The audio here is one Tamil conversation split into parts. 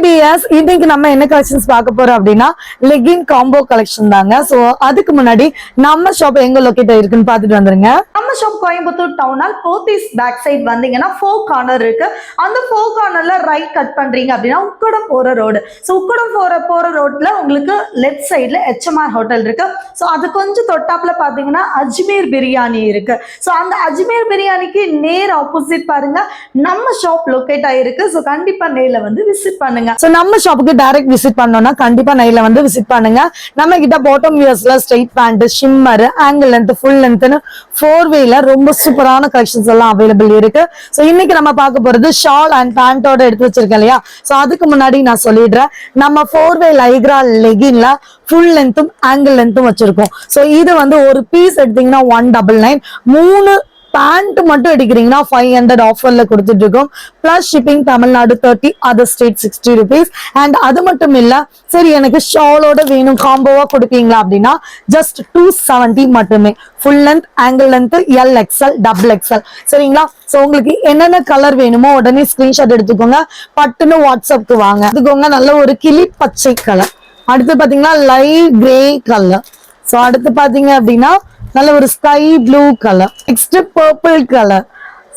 டியர்ஸ், இன்னைக்கு நம்ம என்ன கலெக்ஷன்ஸ் பார்க்க போறோம் அப்படின்னா லெகின் காம்போ கலெக்ஷன் தாங்க. சோ அதுக்கு முன்னாடி நம்ம ஷாப் எங்க லொகேட் இருக்குன்னு பார்த்துட்டு வந்துருங்க. நம்ம ஷாப் கோயம்புத்தூர் டவுனால் போத்தீஸ் பேக் சைட் வந்தீங்கன்னா 4 கார்னர் இருக்கு. அந்த 4 கார்னர்ல ரைட் கட் பண்றீங்க அப்படின்னா உக்கடம் போற ரோடு. ஸோ உக்கடம் போற ரோட்ல உங்களுக்கு லெஃப்ட் சைட்ல HMR ஹோட்டல் இருக்கு. ஸோ அது கொஞ்சம் தொட்டாப்புல பாத்தீங்கன்னா அஜ்மீர் பிரியாணி இருக்கு. ஸோ அந்த அஜ்மீர் பிரியாணிக்கு நேர் ஆப்போசிட் பாருங்க நம்ம ஷாப் லொகேட் ஆயிருக்கு. ஸோ கண்டிப்பா நேர்ல வந்து விசிட் பண்ணுங்க. சோ நம்ம ஷாப்புக்கு டைரக்ட் விசிட் பண்ணோம்னா கண்டிப்பா நேர்ல வந்து விசிட் பண்ணுங்க. நம்ம கிட்ட பாட்டம் வியர்ஸ்ல straight pant, shimmer, ankle length, full லென்த்னு 4 வேல ரொம்ப சூப்பரான கலெக்ஷன்ஸ் எல்லாம் அவைலபிள் இருக்கு. சோ இன்னைக்கு நம்ம பார்க்க போறது ஷால் அண்ட் பேண்டோட எடுத்து வச்சிருக்கேன் இல்லையா. சோ அதுக்கு முன்னாடி நான் சொல்லிடுறேன், நம்ம 4 வே லைக்ரா லெகின்ல ஃபுல் லென்த்தும் ஆங்கிள் லென்த்தும் வச்சிருக்கோம். சோ இது வந்து ஒரு பீஸ் எடுத்தீங்கன்னா 199, 3 பேண்ட் மட்டும் எடுக்கிறீங்கன்னா 500 ஆஃபர்ல கொடுத்துட்டு இருக்கோம். Plus shipping Tamil Nadu 30, other state 60 rupees. And அது மட்டும் இல்ல, சரி எனக்கு ஷாலோட வேணும் காம்போவா கொடுப்பீங்களா அப்படின்னா ஜஸ்ட் 270 மட்டுமே. Full length, ankle length, LXL, XXL. சரிங்களா. சோ உங்களுக்கு என்னென்ன கலர் வேணுமோ உடனே ஸ்கிரீன்ஷாட் எடுத்துக்கோங்க, பட்டுன்னு வாட்ஸ்அப்க்கு வாங்க. எடுத்துக்கோங்க. நல்ல ஒரு கிளி பச்சை கலர், அடுத்து பாத்தீங்கன்னா லைட் கிரே கலர், சோ அடுத்து பாத்தீங்க அப்படின்னா நல்ல ஒரு sky blue colour, next purple colour,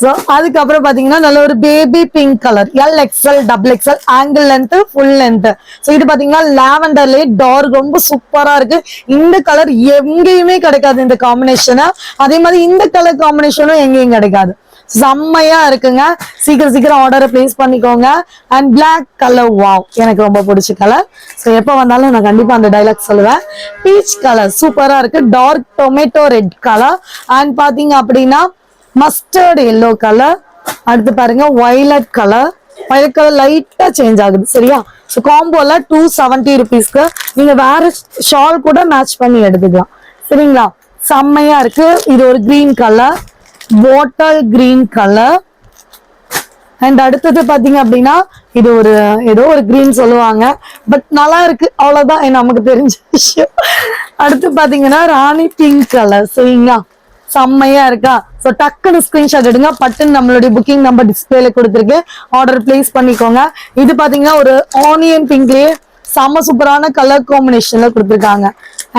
so அதுக்கப்புறம் பாத்தீங்கன்னா நல்ல ஒரு baby pink colour, LXL, XXL, angle length, full length. So இது பாத்தீங்கன்னா லாவெண்டர்லயே டார்க், ரொம்ப சூப்பரா இருக்கு. இந்த கலர் எங்கேயுமே கிடைக்காது இந்த காம்பினேஷன். அதே மாதிரி இந்த கலர் காம்பினேஷனும் எங்கேயும் கிடைக்காது. செம்மையா இருக்குங்க. சீக்கிரம் ஆர்டரை பிளேஸ் பண்ணிக்கோங்க. அண்ட் பிளாக் கலர், வாவ், எனக்கு ரொம்ப பிடிச்ச கலர். ஸோ எப்போ வந்தாலும் நான் கண்டிப்பா அந்த டைலாக் சொல்லுவேன். பீச் கலர் சூப்பரா இருக்கு. Dark tomato red colour, and பாத்தீங்க அப்படின்னா மஸ்டர்ட் எல்லோ கலர். அடுத்து பாருங்க வயலட் கலர். வயலட் கலர் லைட்டா சேஞ்ச் ஆகுது. சரியா. ஸோ காம்போல 270 rupeesக்கு நீங்க வேற ஷால் கூட மேட்ச் பண்ணி எடுத்துக்கலாம். சரிங்களா. செம்மையா இருக்கு. இது ஒரு green colour, bottle green colour. And அடுத்தது பாத்தீங்க அப்படின்னா இது ஒரு ஏதோ ஒரு கிரீன் சொல்லுவாங்க, பட் நல்லா இருக்கு, அவ்வளவுதான் நமக்கு தெரிஞ்ச விஷயம். அடுத்து பாத்தீங்கன்னா ராணி பிங்க் கலர். சரிங்களா. செம்மையா இருக்கா. சோ டக்குன்னு ஸ்கிரீன்ஷாட் எடுங்க, பட்டுன்னு நம்மளுடைய புக்கிங் நம்பர் டிஸ்பிளேல கொடுத்துருக்கு, ஆர்டர் பிளேஸ் பண்ணிக்கோங்க. இது பாத்தீங்கன்னா ஒரு ஆனியன் பிங்க்லயே செம்ம சூப்பரான கலர் காம்பினேஷன்ல கொடுத்துருக்காங்க.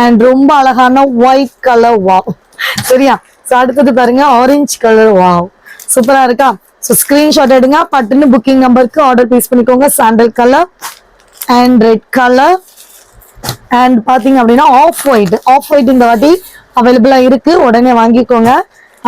அண்ட் ரொம்ப அழகான ஒயிட் கலர், வாவ். சரியா. சோ அடுத்தது பாருங்க ஆரஞ்சு கலர், வாவ், சூப்பரா இருக்கா. சோ ஸ்கிரீன்ஷாட் எடுங்க, பட்டுன்னு புக்கிங் நம்பருக்கு ஆர்டர் பிளேஸ் பண்ணிக்கோங்க. Sandal colour and red colour. And பாத்தீங்க அப்படின்னா ஆஃப் ஒயிட் இந்த வாட்டி அவைலபிளா இருக்கு, உடனே வாங்கிக்கோங்க.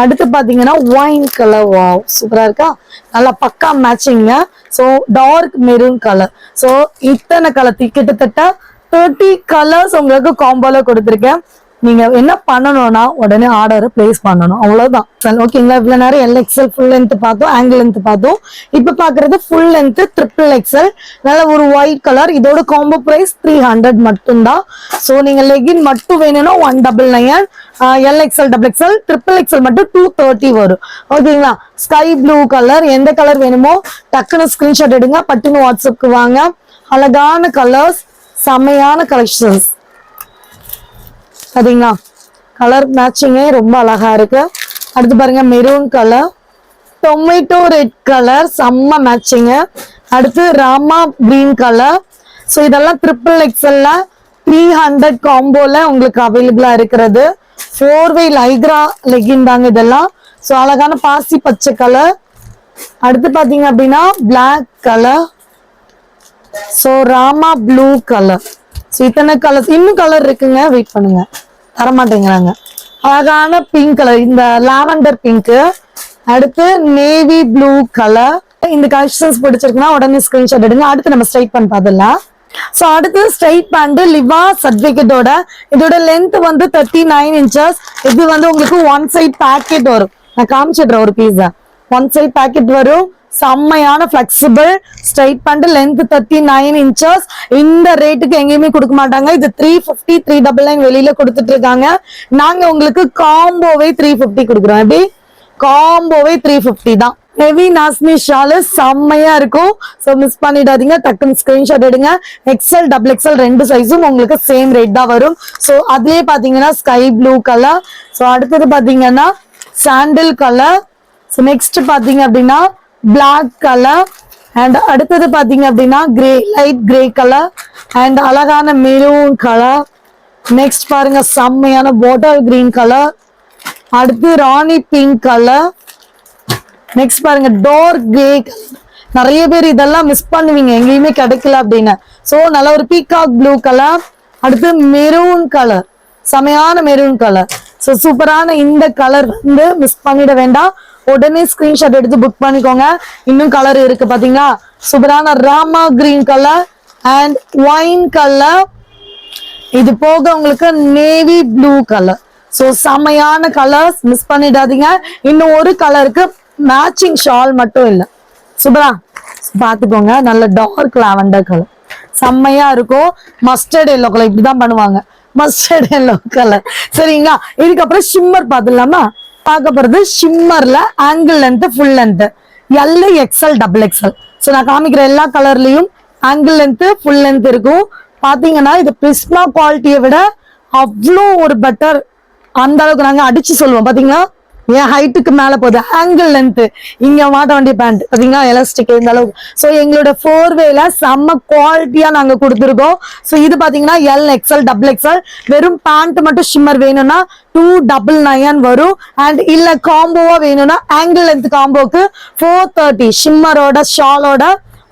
அடுத்து பாத்தீங்கன்னா ஒயின் கலர், வாவ், சூப்பரா இருக்கா. நல்லா பக்கா மேட்சிங்க. So dark maroon colour. So இத்தனை கலர், கிட்டத்தட்ட 30 கலர்ஸ் உங்களுக்கு காம்போல கொடுத்துருக்கேன். நீங்க என்ன பண்ணணும்னா உடனே ஆர்டரை பிளேஸ் பண்ணணும், அவ்வளவுதான். ஓகேங்களா. இவ்வளவு நேரம் LXL ஃபுல் லென்த் பார்த்தோம், ஆங்கிள் லென்த் பார்த்தோம். இப்ப பாக்குறது ஃபுல் லென்த் XXL, நல்ல ஒரு ஒயிட் கலர். இதோட காம்போ பிரைஸ் 300 மட்டும்தான். சோ நீங்க லெகின் மட்டும் வேணும்னா 199, LXL, XXL, XXL மட்டும் 230 வரும். ஓகேங்களா. ஸ்கை ப்ளூ கலர், எந்த கலர் வேணுமோ டக்குன்னு ஸ்கிரீன்ஷாட் எடுங்க, பட்டுன்னு வாட்ஸ்அப்க்கு வாங்க. அழகான கலர்ஸ், செமையான கலெக்ஷன்ஸ். சரிங்களா. கலர் மேட்சிங்கே ரொம்ப அழகா இருக்கு. அடுத்து பாருங்க maroon colour, tomato red colour, செம்ம மேட்சிங்க. அடுத்து ராமா கிரீன் கலர். ஸோ இதெல்லாம் XXL 300 காம்போல உங்களுக்கு அவைலபிளா இருக்கிறது. 4 வே லைக்ரா லெகின் தாங்க இதெல்லாம். ஸோ அழகான பாசி பச்சை கலர். அடுத்து பாத்தீங்க அப்படின்னா black colour, so Rama blue colour. So இத்தனை கலர்ஸ், இன்னும் கலர் இருக்குங்க, வெயிட் பண்ணுங்க, தரமாட்டேங்கிறாங்க. அழகான பிங்க் கலர், இந்த லாவெண்டர் பிங்க். அடுத்து நேவி ப்ளூ கலர். இந்த கலெக்ஷன்ஸ் பிடிச்சிருக்குன்னா உடனே ஸ்கிரீன்ஷாட் எடுங்க. அடுத்து நம்ம ஸ்ட்ரைட் பண்ண பார்த்துடலாம். சோ அடுத்து ஸ்ட்ரைட் பேண்ட் லிவா சர்டிபிகேட்டோட, இதோட லென்த் வந்து 39 inches. இது வந்து உங்களுக்கு ஒன் சைட் பேக்கெட் வரும். நான் காமிச்சிடுறேன் ஒரு பீஸ். ஒன் சைட் பேக்கெட் வரும். செம்மையான flexible straight pant, length 39 inches. இந்த ரேட்டுக்கு எங்கேயுமே கொடுக்க மாட்டாங்க. இது 350, 399 வெளியில கொடுத்துட்டு இருக்காங்க. நாங்க உங்களுக்கு காம்போவே 350 கொடுக்குறோம். எப்படி காம்போவே 350 தான். ஹெவி நாஸ்மி ஷாலு செம்மையா இருக்கும். சோ மிஸ் பண்ணிடாதீங்க, டக்குன்னு ஸ்கிரீன்ஷாட் எடுங்க. XL, XXL ரெண்டு சைஸும் உங்களுக்கு சேம் ரேட் தான் வரும். சோ அதுலயே பாத்தீங்கன்னா ஸ்கை ப்ளூ கலர். சோ அடுத்தது பாத்தீங்கன்னா சாண்டில் கலர். சோ நெக்ஸ்ட் பாத்தீங்க அப்படின்னா பிளாக் கலர். அண்ட் அடுத்தது பாத்தீங்க அப்படின்னா grey, light grey colour and அழகான மெரூன் கலர். நெக்ஸ்ட் பாருங்க செம்மையான பாட்டில் கிரீன் கலர். அடுத்து ராணி பிங்க் கலர். நெக்ஸ்ட் பாருங்க டார்க் கிரே கலர். நிறைய பேர் இதெல்லாம் மிஸ் பண்ணுவீங்க எங்கேயுமே கிடைக்கல அப்படின்னு. சோ நல்ல ஒரு பீகாக் ப்ளூ கலர். அடுத்து மெரூன் கலர், செமையான மெரூன் கலர். ஸோ சூப்பரான இந்த கலர் வந்து மிஸ் பண்ணிட வேண்டாம். உடனே ஸ்கிரீன்ஷாட் எடுத்து புக் பண்ணிக்கோங்க. இன்னும் கலர் இருக்கு பாத்தீங்களா, சூப்பரான Rama green colour and wine colour. இது போக உங்களுக்கு நேவி ப்ளூ கலர். ஸோ செமையான கலர்ஸ், மிஸ் பண்ணிடாதீங்க. இன்னும் ஒரு கலருக்கு மேட்சிங் ஷால் மட்டும் இல்லை. சூப்பரா பாத்துக்கோங்க, நல்ல டார்க் லாவெண்டர் கலர் செம்மையா இருக்கும். மஸ்டர்ட் எல்லோ கலர், இப்படிதான் பண்ணுவாங்க, மஸ்டர்ட் எல்லோ கலர். சரிங்களா, இதுக்கப்புறம் ஷிம்மர் பார்த்துலாமா? பார்க்க போறது ஷிம்மர்ல ankle length, full length, L, XL, double XL. So நான் காமிக்கிற எல்லா கலர்லயும் ஆங்கிள் லென்த், ஃபுல் லென்த் இருக்கும். பாத்தீங்கன்னா இது பிரிஸ்மா குவாலிட்டியை விட அவ்வளோ ஒரு பெட்டர். அந்த அளவுக்கு நாங்க அடிச்சு சொல்லுவோம். பாத்தீங்கன்னா என் ஹைட்டுக்கு மேல போகுது ஆங்கிள் லென்த். இங்க மாட்ட வேண்டிய பேண்ட் பாத்தீங்கன்னா எலாஸ்டிக் இந்த அளவுக்கு. ஸோ எங்களோட 4வேல செம்ம குவாலிட்டியா நாங்க கொடுத்துருக்கோம். ஸோ இது பாத்தீங்கன்னா எல், எக்ஸ்எல், டபுள் எக்ஸ்எல். வெறும் பேண்ட் மட்டும் ஷிம்மர் வேணும்னா 299 வரும். அண்ட் இல்ல காம்போவா வேணும்னா ஆங்கிள் லென்த் காம்போக்கு 430, ஷிம்மரோட ஷாலோட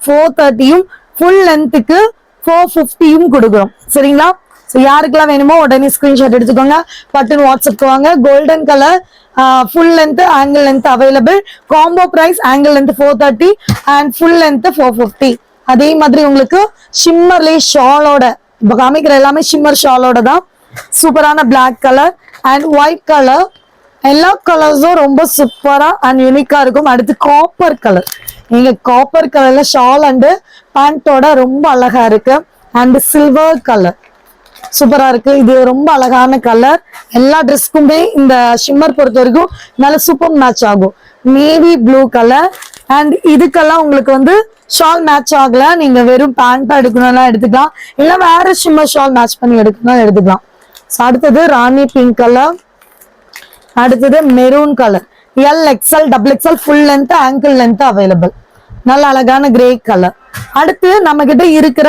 430யும், ஃபுல் லென்த்துக்கு 450யும் கொடுக்குறோம். சரிங்களா, ஸோ யாருக்கெல்லாம் வேணுமோ உடனே ஸ்கிரீன்ஷாட் எடுத்துக்கோங்க. பட்டன் வாட்ஸ்அப்க்கு வாங்க. Golden colour, full length, ankle length available. Combo price ankle length 430 and full length 450. அதே மாதிரி உங்களுக்கு ஷிம்மர்லேயே ஷாலோட, இப்போ காமிக்கிற எல்லாமே ஷிம்மர் ஷாலோட தான். சூப்பரான black colour and white colour. எல்லா கலர்ஸும் ரொம்ப சூப்பரா அண்ட் யூனிக்கா இருக்கும். அடுத்து காப்பர் கலர். நீங்க காப்பர் கலர்ல ஷால் அண்ட் பேண்டோட ரொம்ப அழகா இருக்கு. அண்ட் சில்வர் கலர் சூப்பரா இருக்கு. இது ரொம்ப அழகான கலர். எல்லா ட்ரெஸ்க்குமே இந்த ஷிம்மர் பொறுத்த வரைக்கும் நல்ல சூப்பர் மேட்ச் ஆகும். Navy blue colour. அண்ட் இதுக்கெல்லாம் உங்களுக்கு வந்து ஷால் மேட்ச் ஆகல, நீங்க வெறும் பேண்டா எடுக்கணும்னா எடுத்துக்கலாம், இல்ல வேற ஷிம்மர் ஷால் மேட்ச் பண்ணி எடுக்கணும் எடுத்துக்கலாம். அடுத்தது ராணி பிங்க் கலர். அடுத்தது maroon colour. L, XL, double XL, full length, ankle length available. நல்ல அழகான கிரே கலர். அடுத்து நம்ம கிட்ட இருக்கிற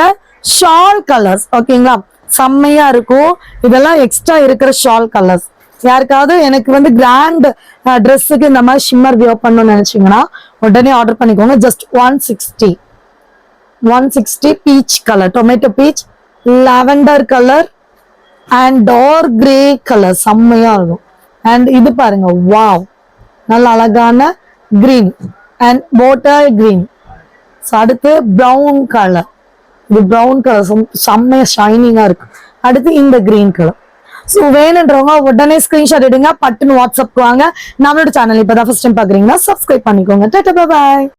ஷால் கலர்ஸ் ஓகேங்களா, செம்மையா இருக்கும். இதெல்லாம் எக்ஸ்ட்ரா இருக்கிற ஷால் கலர்ஸ். யாருக்காவது எனக்கு வந்து கிராண்ட் ட்ரெஸ்ஸுக்கு இந்த மாதிரி ஷிம்மர் வியர் பண்ணணும்னு நினைச்சீங்கன்னா உடனே ஆர்டர் பண்ணிக்கோங்க. Just 160 peach colour, tomato peach, lavender colour and dark grey colour செம்மையா இருக்கும். அண்ட் இது பாருங்க, வாவ், நல்ல அழகான கிரீன் அண்ட் வாட்டர் கிரீன். அடுத்து பிரவுன் கலர். இது பிரவுன் கலர் செம்மையா ஷைனிங்கா இருக்கு. அடுத்து இந்த கிரீன் கலர். ஸோ வேணுன்றவங்க உடனே ஸ்கிரீன்ஷாட் எடுங்க, பட்டுன்னு வாட்ஸ்அப் வாங்க. நம்மளோட சேனல் இப்பதான் ஃபர்ஸ்ட் டைம் பாக்குறீங்கன்னா சப்ஸ்கிரைப் பண்ணிக்கோங்க. Tata, bye bye.